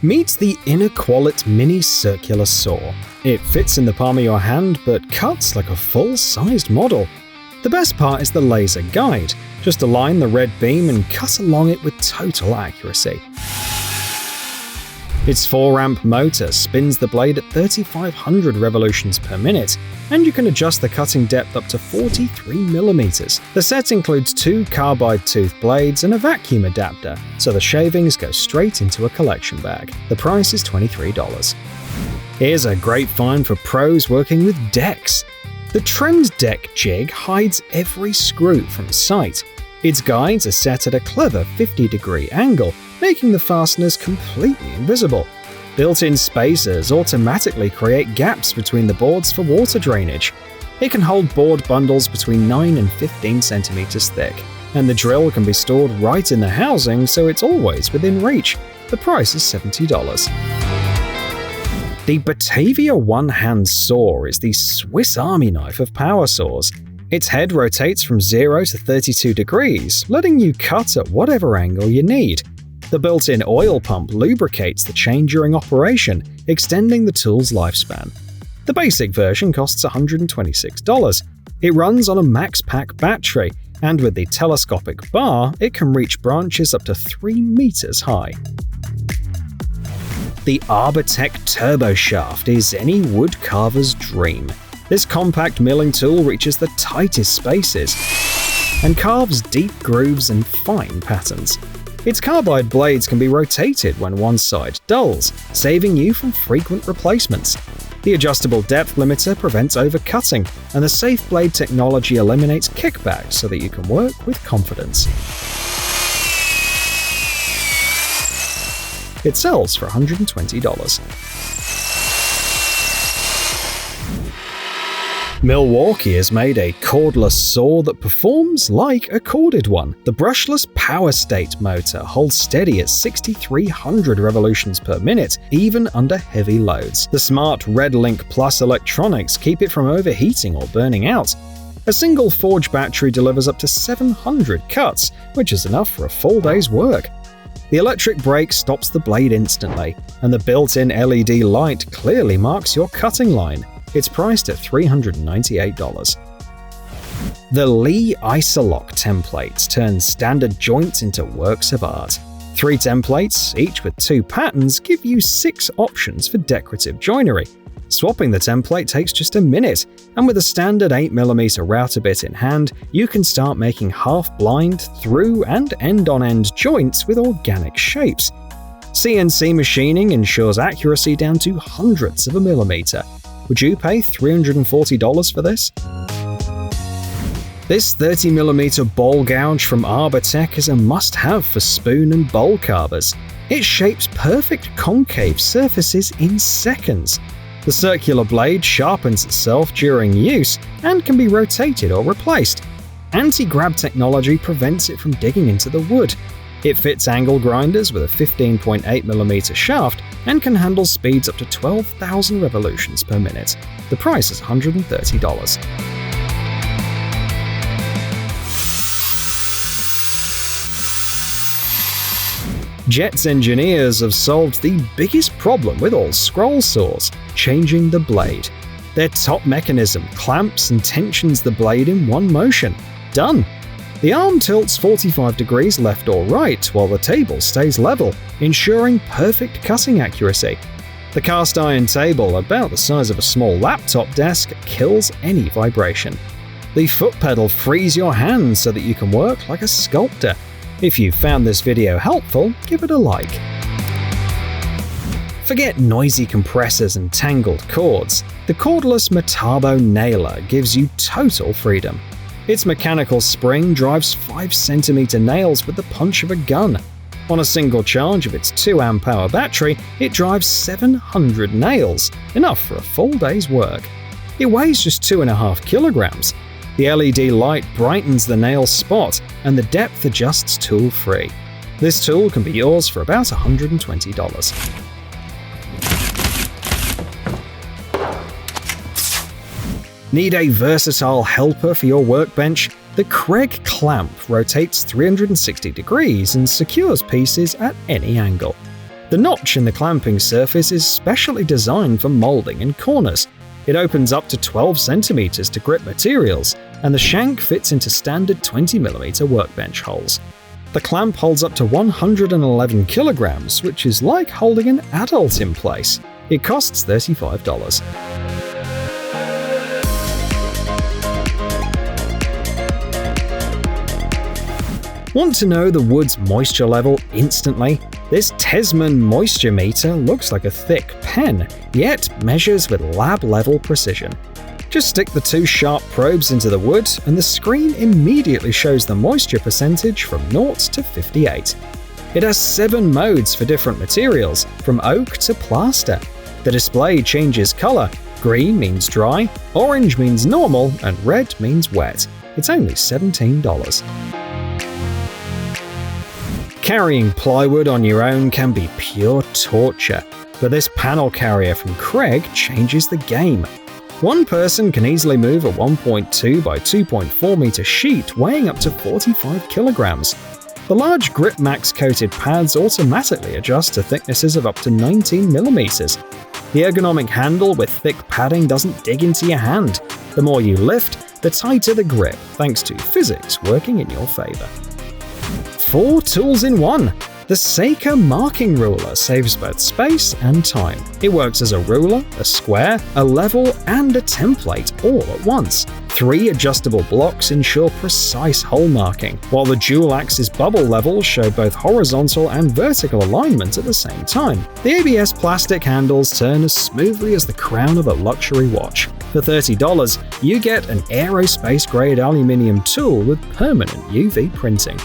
Meet the Inequality Mini Circular Saw. It fits in the palm of your hand but cuts like a full-sized model. The best part is the laser guide. Just align the red beam and cut along it with total accuracy. Its 4-amp motor spins the blade at 3,500 revolutions per minute, and you can adjust the cutting depth up to 43mm. The set includes 2 carbide tooth blades and a vacuum adapter, so the shavings go straight into a collection bag. The price is $23. Here's a great find for pros working with decks. The Trend Deck jig hides every screw from sight. Its guides are set at a clever 50-degree angle, making the fasteners completely invisible. Built-in spacers automatically create gaps between the boards for water drainage. It can hold board bundles between 9 and 15 centimeters thick, and the drill can be stored right in the housing, so it's always within reach. The price is $70. The Batavia one-hand saw is the Swiss Army knife of power saws. Its head rotates from 0 to 32 degrees, letting you cut at whatever angle you need. The built-in oil pump lubricates the chain during operation, extending the tool's lifespan. The basic version costs $126. It runs on a MaxPack battery, and with the telescopic bar, it can reach branches up to 3 meters high. The Arbortech Turbo Shaft is any woodcarver's dream. This compact milling tool reaches the tightest spaces and carves deep grooves and fine patterns. Its carbide blades can be rotated when one side dulls, saving you from frequent replacements. The adjustable depth limiter prevents overcutting, and the Safe Blade technology eliminates kickback so that you can work with confidence. It sells for $120. Milwaukee has made a cordless saw that performs like a corded one. The brushless Power State motor holds steady at 6,300 revolutions per minute, even under heavy loads. The smart RedLink Plus electronics keep it from overheating or burning out. A single forge battery delivers up to 700 cuts, which is enough for a full day's work. The electric brake stops the blade instantly, and the built-in LED light clearly marks your cutting line. It's priced at $398. The Lee Isolock templates turn standard joints into works of art. 3 templates, each with 2 patterns, give you 6 options for decorative joinery. Swapping the template takes just a minute, and with a standard 8mm router bit in hand, you can start making half-blind, through, and end-on-end joints with organic shapes. CNC machining ensures accuracy down to hundredths of a millimeter. Would you pay $340 for this? This 30mm ball gouge from Arbortech is a must-have for spoon and bowl carvers. It shapes perfect concave surfaces in seconds. The circular blade sharpens itself during use and can be rotated or replaced. Anti-grab technology prevents it from digging into the wood. It fits angle grinders with a 15.8mm shaft and can handle speeds up to 12,000 revolutions per minute. The price is $130. Jet's engineers have solved the biggest problem with all scroll saws, changing the blade. Their top mechanism clamps and tensions the blade in one motion. Done! The arm tilts 45 degrees left or right while the table stays level, ensuring perfect cutting accuracy. The cast iron table, about the size of a small laptop desk, kills any vibration. The foot pedal frees your hands so that you can work like a sculptor. If you found this video helpful, give it a like. Forget noisy compressors and tangled cords. The cordless Metabo Nailer gives you total freedom. Its mechanical spring drives 5cm nails with the punch of a gun. On a single charge of its 2-amp-hour battery, it drives 700 nails, enough for a full day's work. It weighs just 2.5 kilograms. The LED light brightens the nail spot, and the depth adjusts tool-free. This tool can be yours for about $120. Need a versatile helper for your workbench? The Craig clamp rotates 360 degrees and secures pieces at any angle. The notch in the clamping surface is specially designed for molding in corners. It opens up to 12 cm to grip materials, and the shank fits into standard 20mm workbench holes. The clamp holds up to 111 kilograms, which is like holding an adult in place. It costs $35. Want to know the wood's moisture level instantly? This TechZone moisture meter looks like a thick pen, yet measures with lab-level precision. Just stick the two sharp probes into the wood, and the screen immediately shows the moisture percentage from 0 to 58. It has 7 modes for different materials, from oak to plaster. The display changes color. Green means dry, orange means normal, and red means wet. It's only $17. Carrying plywood on your own can be pure torture, but this panel carrier from Craig changes the game. One person can easily move a 1.2 by 2.4 meter sheet weighing up to 45 kilograms. The large Grip Max coated pads automatically adjust to thicknesses of up to 19 millimeters. The ergonomic handle with thick padding doesn't dig into your hand. The more you lift, the tighter the grip, thanks to physics working in your favor. 4 tools in one! The Seika marking ruler saves both space and time. It works as a ruler, a square, a level, and a template all at once. 3 adjustable blocks ensure precise hole marking, while the dual axis bubble levels show both horizontal and vertical alignment at the same time. The ABS plastic handles turn as smoothly as the crown of a luxury watch. For $30, you get an aerospace-grade aluminium tool with permanent UV printing.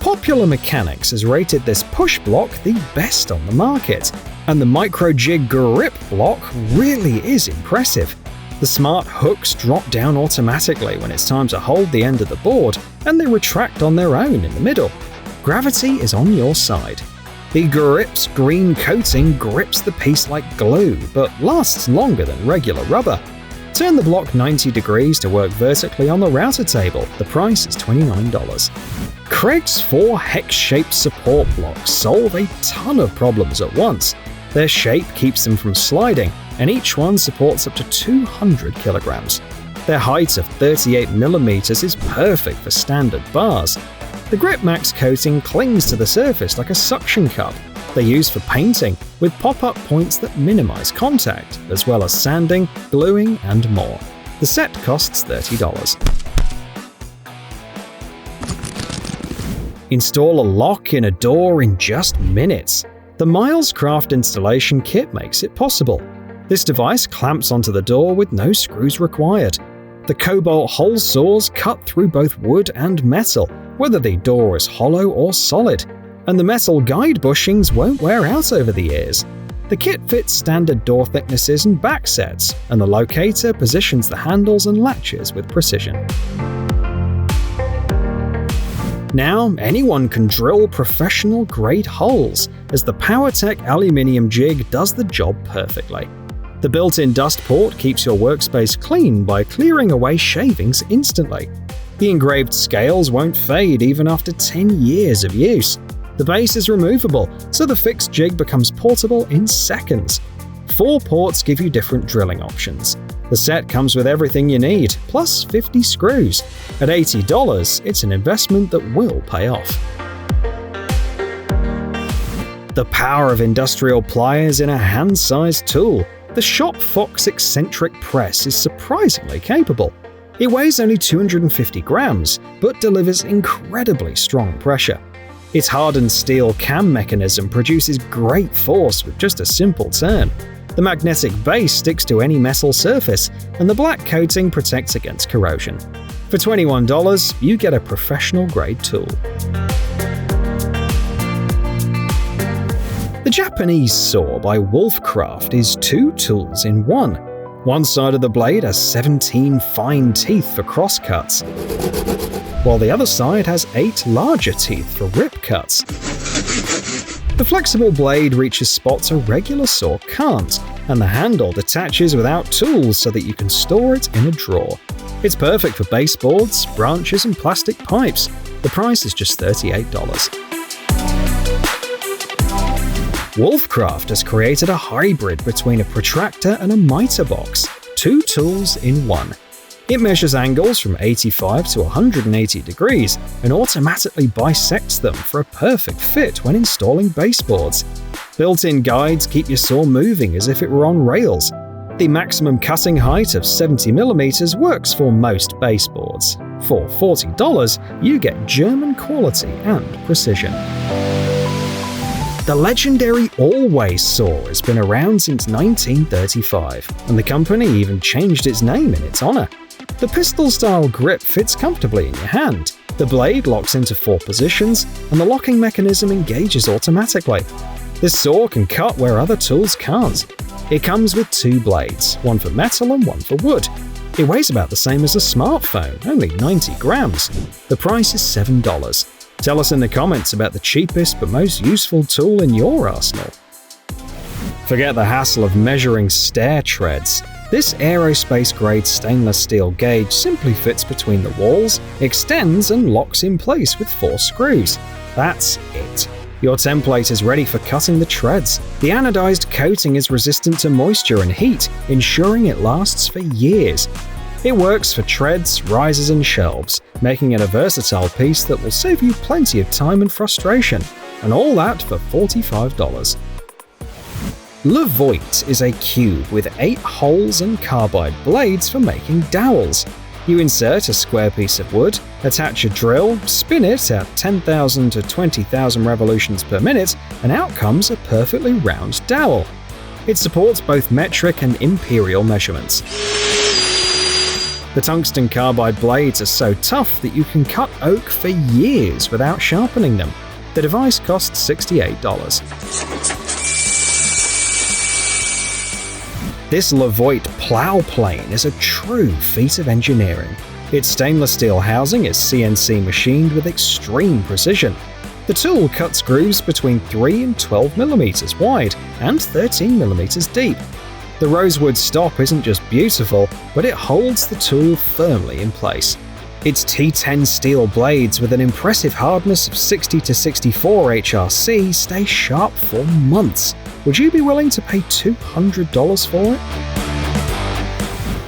Popular Mechanics has rated this push block the best on the market, and the micro jig grip block really is impressive. The smart hooks drop down automatically when it's time to hold the end of the board, and they retract on their own in the middle. Gravity is on your side. The grip's green coating grips the piece like glue, but lasts longer than regular rubber. Turn the block 90 degrees to work vertically on the router table. The price is $29. Craig's 4 hex-shaped support blocks solve a ton of problems at once. Their shape keeps them from sliding, and each one supports up to 200 kilograms. Their height of 38 millimeters is perfect for standard bars. The Grip Max coating clings to the surface like a suction cup. They're used for painting, with pop-up points that minimize contact, as well as sanding, gluing, and more. The set costs $30. Install a lock in a door in just minutes. The Miles Craft installation kit makes it possible. This device clamps onto the door with no screws required. The Cobalt hole saws cut through both wood and metal, whether the door is hollow or solid, and the metal guide bushings won't wear out over the years. The kit fits standard door thicknesses and back sets, and the locator positions the handles and latches with precision. Now, anyone can drill professional-grade holes, as the PowerTech aluminium jig does the job perfectly. The built-in dust port keeps your workspace clean by clearing away shavings instantly. The engraved scales won't fade even after 10 years of use. The base is removable, so the fixed jig becomes portable in seconds. 4 ports give you different drilling options. The set comes with everything you need, plus 50 screws. At $80, it's an investment that will pay off. The power of industrial pliers in a hand-sized tool. The Shop Fox eccentric press is surprisingly capable. It weighs only 250 grams, but delivers incredibly strong pressure. Its hardened steel cam mechanism produces great force with just a simple turn. The magnetic base sticks to any metal surface, and the black coating protects against corrosion. For $21, you get a professional-grade tool. The Japanese saw by Wolfcraft is 2 tools in one. One side of the blade has 17 fine teeth for crosscuts, while the other side has 8 larger teeth for rip cuts. The flexible blade reaches spots a regular saw can't, and the handle detaches without tools so that you can store it in a drawer. It's perfect for baseboards, branches, and plastic pipes. The price is just $38. Wolfcraft has created a hybrid between a protractor and a miter box, two tools in one. It measures angles from 85 to 180 degrees and automatically bisects them for a perfect fit when installing baseboards. Built-in guides keep your saw moving as if it were on rails. The maximum cutting height of 70mm works for most baseboards. For $40, you get German quality and precision. The legendary Always saw has been around since 1935, and the company even changed its name in its honor. The pistol-style grip fits comfortably in your hand. The blade locks into 4 positions, and the locking mechanism engages automatically. This saw can cut where other tools can't. It comes with 2 blades, one for metal and one for wood. It weighs about the same as a smartphone, only 90 grams. The price is $7. Tell us in the comments about the cheapest but most useful tool in your arsenal. Forget the hassle of measuring stair treads. This aerospace-grade stainless steel gauge simply fits between the walls, extends and locks in place with 4 screws. That's it. Your template is ready for cutting the treads. The anodized coating is resistant to moisture and heat, ensuring it lasts for years. It works for treads, risers and shelves, making it a versatile piece that will save you plenty of time and frustration. And all that for $45. Levoit is a cube with 8 holes and carbide blades for making dowels. You insert a square piece of wood, attach a drill, spin it at 10,000 to 20,000 revolutions per minute, and out comes a perfectly round dowel. It supports both metric and imperial measurements. The tungsten carbide blades are so tough that you can cut oak for years without sharpening them. The device costs $68. This Levoit plow plane is a true feat of engineering. Its stainless steel housing is CNC machined with extreme precision. The tool cuts grooves between 3 and 12mm wide and 13mm deep. The rosewood stop isn't just beautiful, but it holds the tool firmly in place. Its T10 steel blades with an impressive hardness of 60 to 64 HRC stay sharp for months. Would you be willing to pay $200 for it?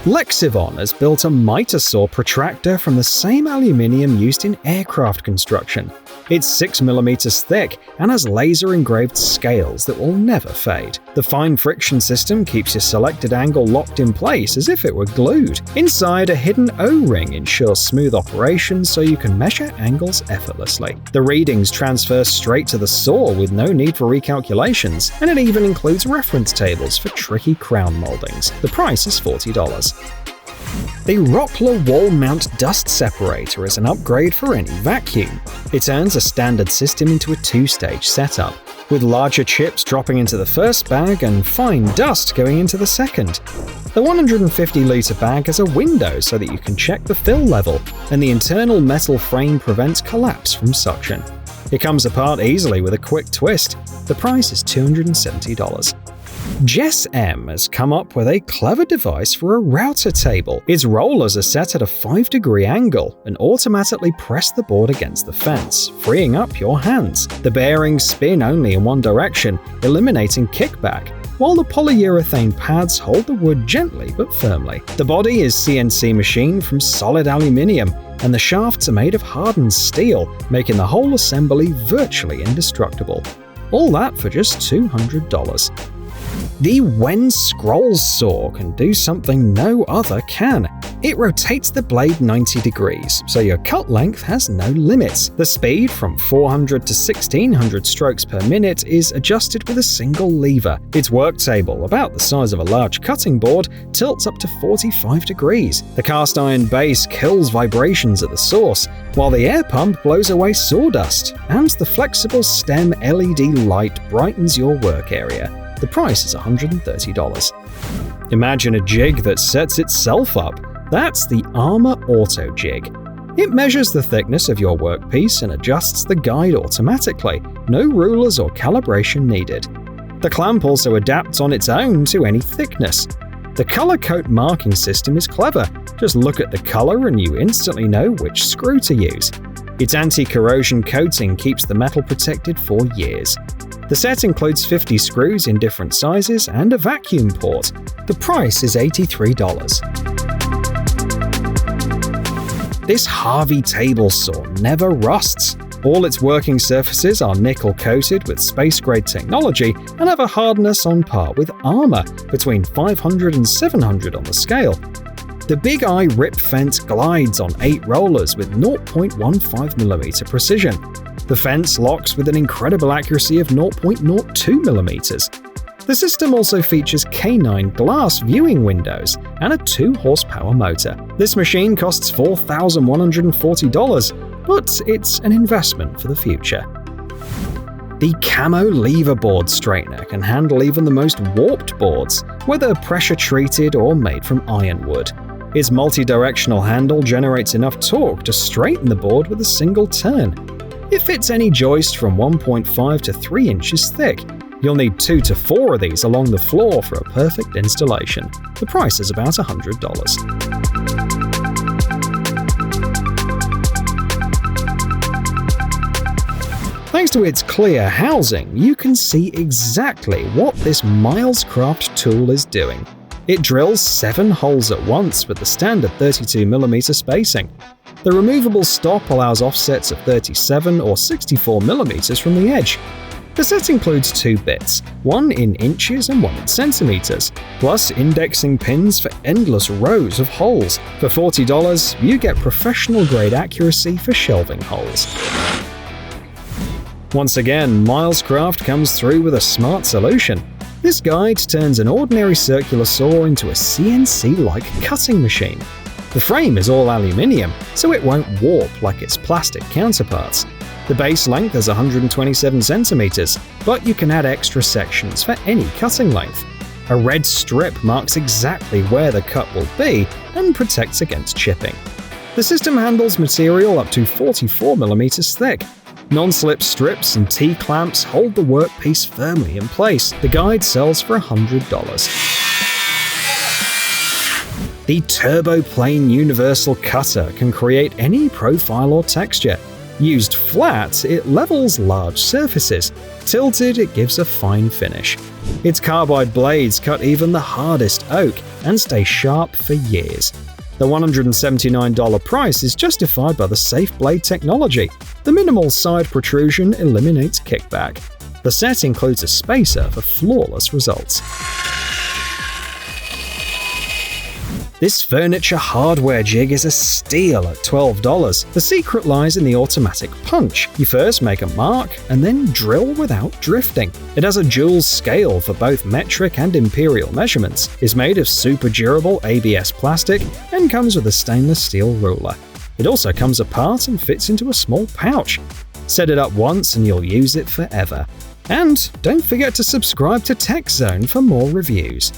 Lexivon has built a miter saw protractor from the same aluminium used in aircraft construction. It's 6mm thick and has laser-engraved scales that will never fade. The fine friction system keeps your selected angle locked in place as if it were glued. Inside, a hidden O-ring ensures smooth operation so you can measure angles effortlessly. The readings transfer straight to the saw with no need for recalculations, and it even includes reference tables for tricky crown moldings. The price is $40. The Rockler wall mount dust separator is an upgrade for any vacuum. It turns a standard system into a 2-stage setup, with larger chips dropping into the first bag and fine dust going into the second. The 150-litre bag has a window so that you can check the fill level, and the internal metal frame prevents collapse from suction. It comes apart easily with a quick twist. The price is $270. Jess M has come up with a clever device for a router table. Its rollers are set at a 5-degree angle and automatically press the board against the fence, freeing up your hands. The bearings spin only in one direction, eliminating kickback, while the polyurethane pads hold the wood gently but firmly. The body is CNC machined from solid aluminium, and the shafts are made of hardened steel, making the whole assembly virtually indestructible. All that for just $200. The Wen Scrolls saw can do something no other can. It rotates the blade 90 degrees, so your cut length has no limits. The speed from 400 to 1600 strokes per minute is adjusted with a single lever. Its work table, about the size of a large cutting board, tilts up to 45 degrees. The cast iron base kills vibrations at the source, while the air pump blows away sawdust, and the flexible stem LED light brightens your work area. The price is $130. Imagine a jig that sets itself up. That's the Armor Auto Jig. It measures the thickness of your workpiece and adjusts the guide automatically. No rulers or calibration needed. The clamp also adapts on its own to any thickness. The color coat marking system is clever. Just look at the color and you instantly know which screw to use. Its anti-corrosion coating keeps the metal protected for years. The set includes 50 screws in different sizes and a vacuum port. The price is $83. This Harvey table saw never rusts. All its working surfaces are nickel-coated with space-grade technology and have a hardness on par with armor, between 500 and 700 on the scale. The Big Eye Rip Fence glides on 8 rollers with 0.15mm precision. The fence locks with an incredible accuracy of 0.02mm. The system also features K9 glass viewing windows and a 2-horsepower motor. This machine costs $4,140, but it's an investment for the future. The Camo Lever Board Straightener can handle even the most warped boards, whether pressure-treated or made from ironwood. Its multi-directional handle generates enough torque to straighten the board with a single turn. It fits any joist from 1.5 to 3 inches thick. You'll need 2 to 4 of these along the floor for a perfect installation. The price is about $100. Thanks to its clear housing, you can see exactly what this Milescraft tool is doing. It drills 7 holes at once with the standard 32mm spacing. The removable stop allows offsets of 37 or 64mm from the edge. The set includes 2 bits, one in inches and one in centimeters, plus indexing pins for endless rows of holes. For $40, you get professional-grade accuracy for shelving holes. Once again, Milescraft comes through with a smart solution. This guide turns an ordinary circular saw into a CNC-like cutting machine. The frame is all aluminium, so it won't warp like its plastic counterparts. The base length is 127 centimeters, but you can add extra sections for any cutting length. A red strip marks exactly where the cut will be and protects against chipping. The system handles material up to 44mm thick. Non-slip strips and T-clamps hold the workpiece firmly in place. The guide sells for $100. The TurboPlane Universal Cutter can create any profile or texture. Used flat, it levels large surfaces. Tilted, it gives a fine finish. Its carbide blades cut even the hardest oak and stay sharp for years. The $179 price is justified by the safe blade technology. The minimal side protrusion eliminates kickback. The set includes a spacer for flawless results. This furniture hardware jig is a steal at $12. The secret lies in the automatic punch. You first make a mark and then drill without drifting. It has a dual scale for both metric and imperial measurements, is made of super durable ABS plastic, and comes with a stainless steel ruler. It also comes apart and fits into a small pouch. Set it up once and you'll use it forever. And don't forget to subscribe to TechZone for more reviews.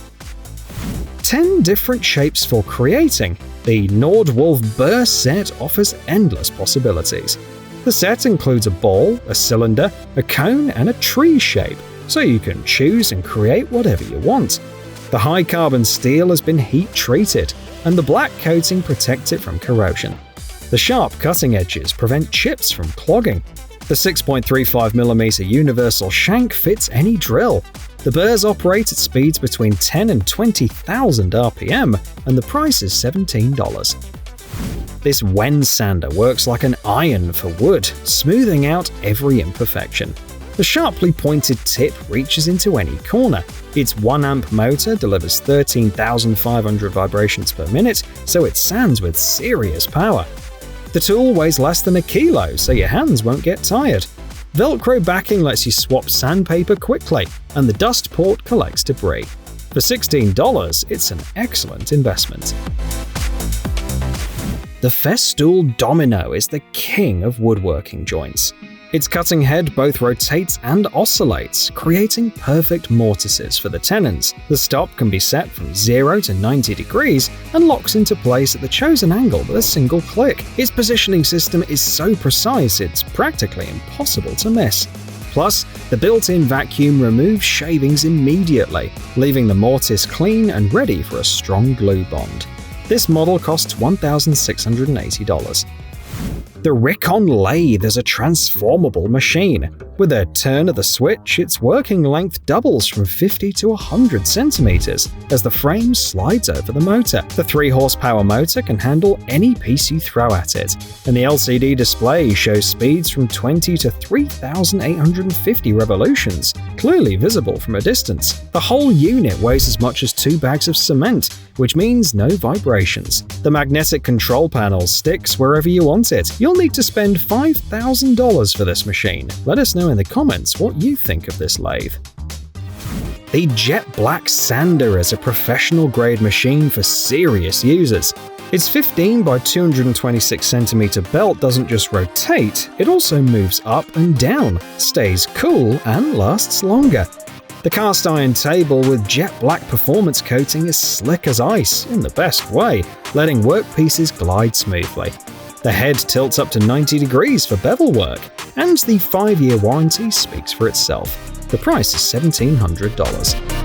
10 different shapes for creating. The Nordwolf Burr set offers endless possibilities. The set includes a ball, a cylinder, a cone, and a tree shape, so you can choose and create whatever you want. The high carbon steel has been heat treated, and the black coating protects it from corrosion. The sharp cutting edges prevent chips from clogging. The 6.35mm universal shank fits any drill. The burrs operate at speeds between 10 and 20,000 RPM, and the price is $17. This Wen sander works like an iron for wood, smoothing out every imperfection. The sharply pointed tip reaches into any corner. Its 1-amp motor delivers 13,500 vibrations per minute, so it sands with serious power. The tool weighs less than a kilo, so your hands won't get tired. Velcro backing lets you swap sandpaper quickly, and the dust port collects debris. For $16, it's an excellent investment. The Festool Domino is the king of woodworking joints. Its cutting head both rotates and oscillates, creating perfect mortises for the tenons. The stop can be set from 0 to 90 degrees and locks into place at the chosen angle with a single click. Its positioning system is so precise it's practically impossible to miss. Plus, the built-in vacuum removes shavings immediately, leaving the mortise clean and ready for a strong glue bond. This model costs $1,680. The Ricon lathe is a transformable machine. With a turn of the switch, its working length doubles from 50 to 100 centimeters as the frame slides over the motor. The 3-horsepower motor can handle any piece you throw at it, and the LCD display shows speeds from 20 to 3,850 revolutions, clearly visible from a distance. The whole unit weighs as much as 2 bags of cement, which means no vibrations. The magnetic control panel sticks wherever you want it. You'll need to spend $5,000 for this machine. Let us know in the comments what you think of this lathe. The Jet Black Sander is a professional-grade machine for serious users. Its 15 by 226 centimeter belt doesn't just rotate, it also moves up and down, stays cool, and lasts longer. The cast iron table with jet black performance coating is slick as ice in the best way, letting workpieces glide smoothly. The head tilts up to 90 degrees for bevel work, and the 5-year warranty speaks for itself. The price is $1,700.